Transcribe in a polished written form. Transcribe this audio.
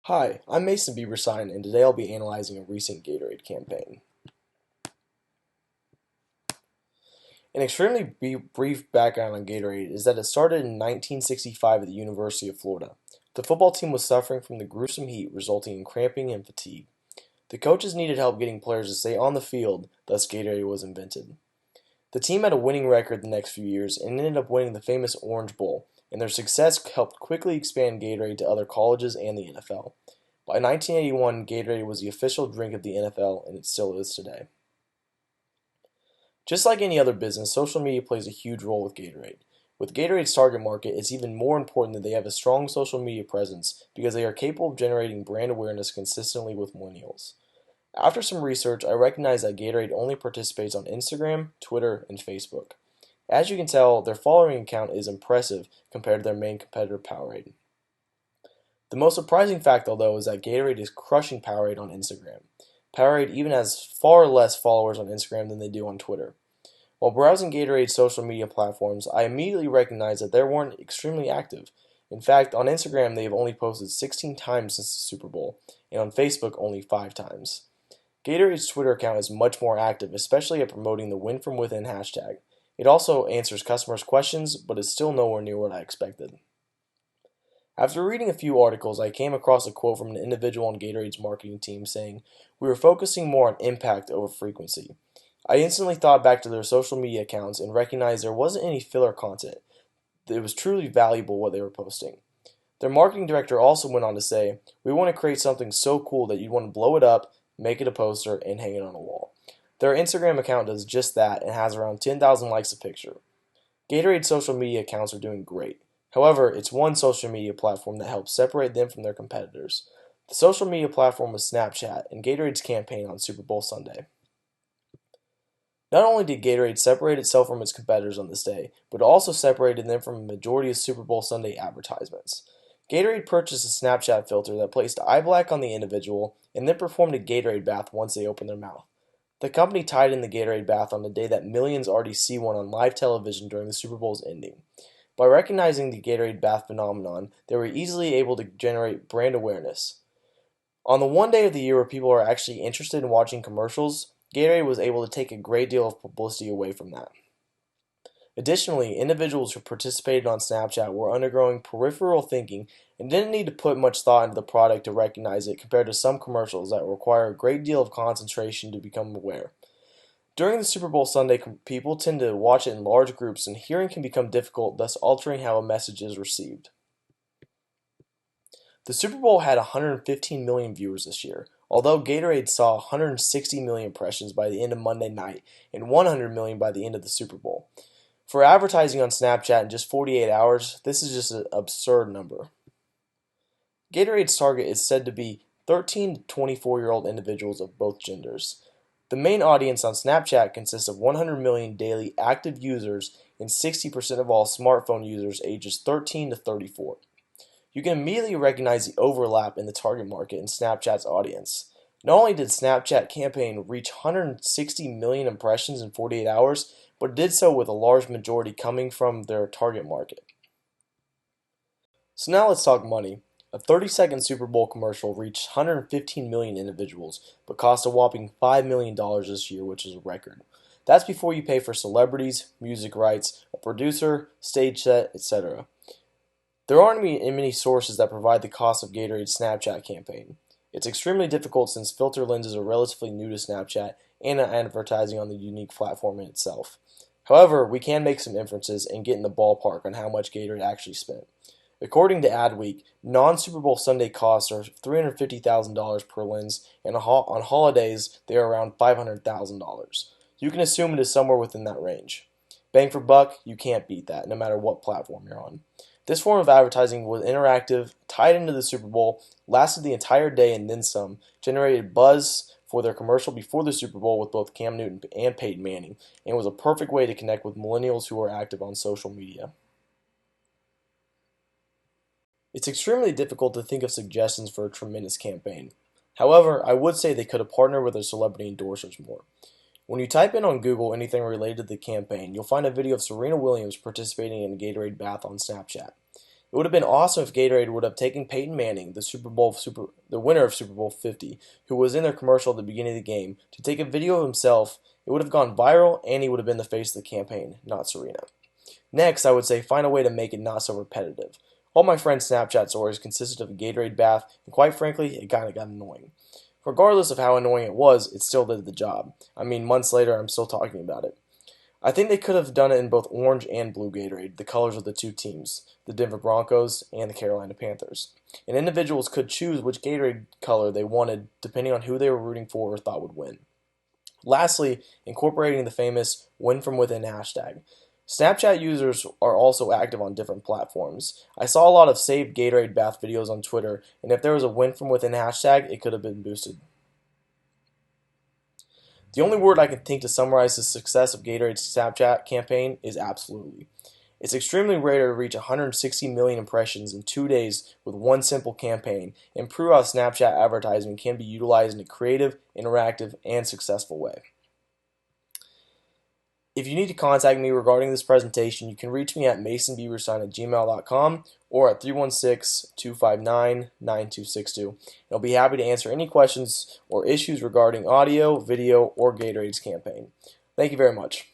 Hi, I'm Mason Bieberstein, and today I'll be analyzing a recent Gatorade campaign. An extremely brief background on Gatorade is that it started in 1965 at the University of Florida. The football team was suffering from the gruesome heat, resulting in cramping and fatigue. The coaches needed help getting players to stay on the field, thus Gatorade was invented. The team had a winning record the next few years and ended up winning the famous Orange Bowl, and their success helped quickly expand Gatorade to other colleges and the NFL. By 1981, Gatorade was the official drink of the NFL, and it still is today. Just like any other business, social media plays a huge role with Gatorade. With Gatorade's target market, it's even more important that they have a strong social media presence because they are capable of generating brand awareness consistently with millennials. After some research, I recognize that Gatorade only participates on Instagram, Twitter, and Facebook. As you can tell, their following count is impressive compared to their main competitor Powerade. The most surprising fact, though, is that Gatorade is crushing Powerade on Instagram. Powerade even has far less followers on Instagram than they do on Twitter. While browsing Gatorade's social media platforms, I immediately recognized that they weren't extremely active. In fact, on Instagram they have only posted 16 times since the Super Bowl, and on Facebook only 5 times. Gatorade's Twitter account is much more active, especially at promoting the Win From Within hashtag. It also answers customers' questions, but is still nowhere near what I expected. After reading a few articles, I came across a quote from an individual on Gatorade's marketing team saying, "We were focusing more on impact over frequency." I instantly thought back to their social media accounts and recognized there wasn't any filler content. It was truly valuable what they were posting. Their marketing director also went on to say, "We want to create something so cool that you want to blow it up, make it a poster, and hang it on a wall." Their Instagram account does just that and has around 10,000 likes a picture. Gatorade's social media accounts are doing great. However, it's one social media platform that helps separate them from their competitors. The social media platform was Snapchat and Gatorade's campaign on Super Bowl Sunday. Not only did Gatorade separate itself from its competitors on this day, but it also separated them from a majority of Super Bowl Sunday advertisements. Gatorade purchased a Snapchat filter that placed eye black on the individual and then performed a Gatorade bath once they opened their mouth. The company tied in the Gatorade bath on the day that millions already see one on live television during the Super Bowl's ending. By recognizing the Gatorade bath phenomenon, they were easily able to generate brand awareness. On the one day of the year where people are actually interested in watching commercials, Gatorade was able to take a great deal of publicity away from that. Additionally, individuals who participated on Snapchat were undergoing peripheral thinking and didn't need to put much thought into the product to recognize it compared to some commercials that require a great deal of concentration to become aware. During the Super Bowl Sunday, people tend to watch it in large groups and hearing can become difficult, thus altering how a message is received. The Super Bowl had 115 million viewers this year, although Gatorade saw 160 million impressions by the end of Monday night and 100 million by the end of the Super Bowl. For advertising on Snapchat in just 48 hours, this is just an absurd number. Gatorade's target is said to be 13 to 24-year-old individuals of both genders. The main audience on Snapchat consists of 100 million daily active users and 60% of all smartphone users ages 13 to 34. You can immediately recognize the overlap in the target market and Snapchat's audience. Not only did Snapchat campaign reach 160 million impressions in 48 hours, but it did so with a large majority coming from their target market. So now let's talk money. A 30-second Super Bowl commercial reached 115 million individuals, but cost a whopping $5 million this year, which is a record. That's before you pay for celebrities, music rights, a producer, stage set, etc. There aren't many sources that provide the cost of Gatorade's Snapchat campaign. It's extremely difficult since filter lenses are relatively new to Snapchat and advertising on the unique platform in itself. However, we can make some inferences and get in the ballpark on how much Gatorade actually spent. According to Adweek, non-Super Bowl Sunday costs are $350,000 per lens, and on holidays they are around $500,000. You can assume it is somewhere within that range. Bang for buck, you can't beat that, no matter what platform you're on. This form of advertising was interactive, tied into the Super Bowl, lasted the entire day and then some, generated buzz for their commercial before the Super Bowl with both Cam Newton and Peyton Manning, and was a perfect way to connect with millennials who are active on social media. It's extremely difficult to think of suggestions for a tremendous campaign. However, I would say they could have partnered with their celebrity endorsers more. When you type in on Google anything related to the campaign, you'll find a video of Serena Williams participating in a Gatorade bath on Snapchat. It would have been awesome if Gatorade would have taken Peyton Manning, the winner of Super Bowl 50, who was in their commercial at the beginning of the game, to take a video of himself. It would have gone viral, and he would have been the face of the campaign, not Serena. Next, I would say find a way to make it not so repetitive. All my friends' Snapchat stories consisted of a Gatorade bath, and quite frankly, it kind of got annoying. Regardless of how annoying it was, it still did the job. I mean, months later, I'm still talking about it. I think they could have done it in both orange and blue Gatorade, the colors of the two teams, the Denver Broncos and the Carolina Panthers. And individuals could choose which Gatorade color they wanted depending on who they were rooting for or thought would win. Lastly, incorporating the famous win from within hashtag. Snapchat users are also active on different platforms. I saw a lot of saved Gatorade bath videos on Twitter, and if there was a win from within hashtag, it could have been boosted. The only word I can think to summarize the success of Gatorade's Snapchat campaign is absolutely. It's extremely rare to reach 160 million impressions in 2 days with one simple campaign and prove how Snapchat advertising can be utilized in a creative, interactive, and successful way. If you need to contact me regarding this presentation, you can reach me at masonbieberstein@gmail.com or at 316-259-9262. I'll be happy to answer any questions or issues regarding audio, video, or Gatorade's campaign. Thank you very much.